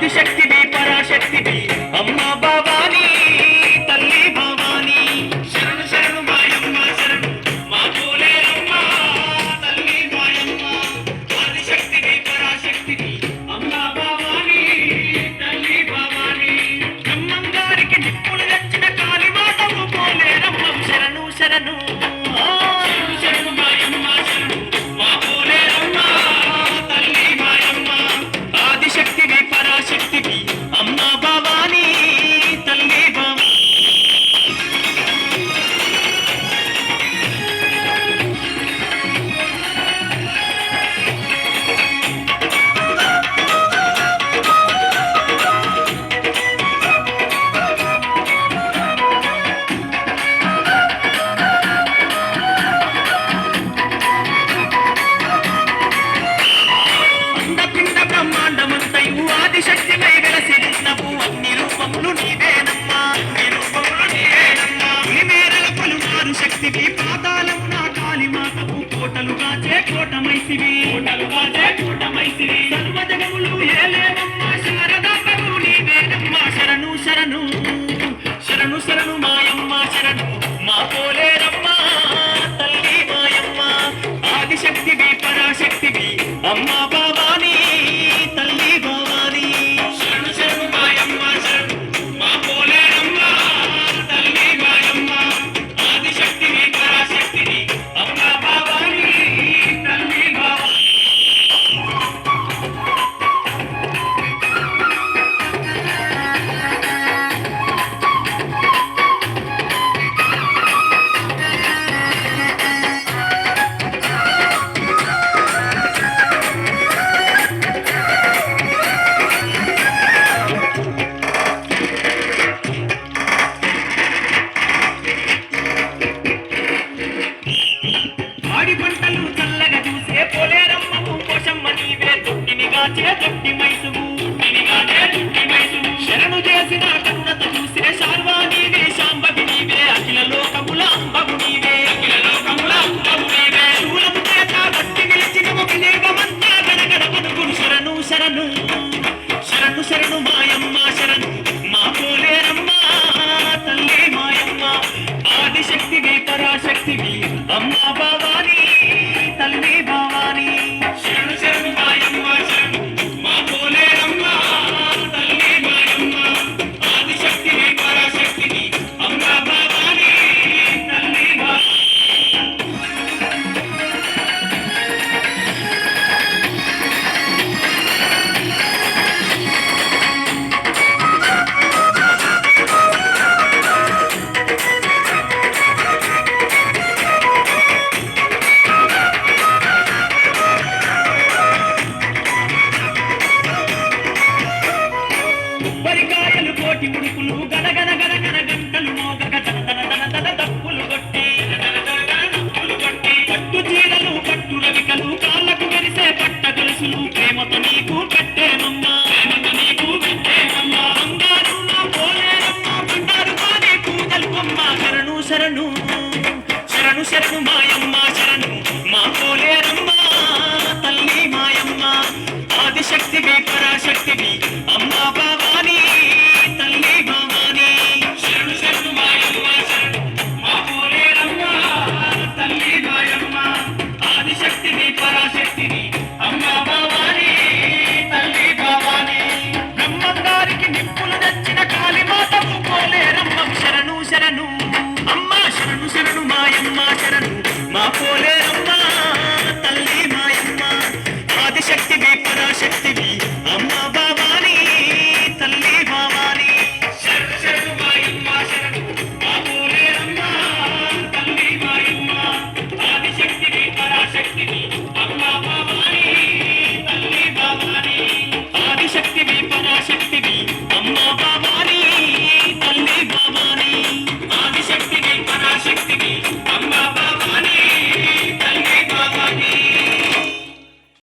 ఆదిశక్తివి పరాశక్తివి అమ్మా భవానీ తల్లి భవానీ శరణు శరణు మాయమ్మ శరణు మా పోలేరమ్మ తల్లి మాయమ్మ ఆదిశక్తివి పరాశక్తివి అమ్మా భవానీ తల్లి భవానీ బ్రహ్మంగారికి నిప్పులు తెచ్చిన కాళీమాతవు పోలేరమ్మ శరణు శరణు ఆదిశక్తివై వెలసినవు అన్ని రూపములు నీవేనమ్మా మేరల పలుమారు శక్తివి పాతాళం నా కాళీమాతవు కోటలుగాచే కోటమైసివి సర్వజగములు ఏలేవమ్మా శారదాంబవు నీవేనమ్మా శరణు శరణు శరణు శరణు మాయమ్మ శరణు మా పోలేరమ్మ తల్లి మాయమ్మ ఆదిశక్తివి పరాశక్తివి అమ్మా భవానీ తల్లి భవానీ శరణు శరణు మాయమ్మ శరణు మా పోలేరమ్మ తల్లి మాయమ్మ ఆదిశక్తివి పరాశక్తివి అమ్మా భవానీ తల్లి భవానీ పంటలు చల్లగా చూసే పోలేరమ్మవు పోషమ్మ నీవే దుట్టినిగాచే దుట్టి మైసువు శరణు చేసిన కన్నత చూసే శార్వా నీవే శాంబవి నీవే అఖిల లోకముల అంబవు నీవే శూలము చేత బట్టి నిలిచిన ఒక లింగమంతా గడగడ పలుకును శరణు శరణు శరణు శరణు మాయమ్మ శరణు మా పోలేరమ్మ తల్లి మాయమ్మ ఆదిశక్తివి పరాశక్తివి అమ్మా భవానీ తల్లి భవానీ శరణు శరణు మాయమ్మ శరణు మా పోలేరమ్మ తల్లి మాయమ్మ ఆదిశక్తివి పరాశక్తివి అమ్మా భవానీ తల్లి భవానీ కొబ్బరికాయలు కోటి ముడుపులు గనగన గనగన గంటలు మోగక తన తన తన దప్పులు కొట్టి పట్టు చీరలు పట్టు రవికలు కాళ్ళకు మెరిసే పట్ట గొలుసులు ప్రేమతో నీకు కట్టేమమ్మా బంగారు నా పోలేరమ్మ బంగారు కాని పూజలు అమ్మ శరణు శరణు శరణు శరణు మాయమ్మ శరణు మా పోలేరమ్మ తల్లి మాయమ్మ ఆదిశక్తివి పరాశక్తివి అమ్మా భవానీ తల్లి భవానీ శరణు శరణు మాయమ్మ శరణు మా పోలేరమ్మ తల్లి మాయమ్మ ఆదిశక్తివి పరాశక్తివి అమ్మా భవానీ తల్లి భవానీ బ్రహ్మంగారికి నిప్పులు తెచ్చిన కాళీమాతవు పోలేరమ్మ శరణు శరణు అమ్మ శరణు శరణు మాయమ్మ శరణు మా పోలేరమ్మ తల్లి మాయమ్మ ఆదిశక్తివి పరాశక్తివి అమ్మా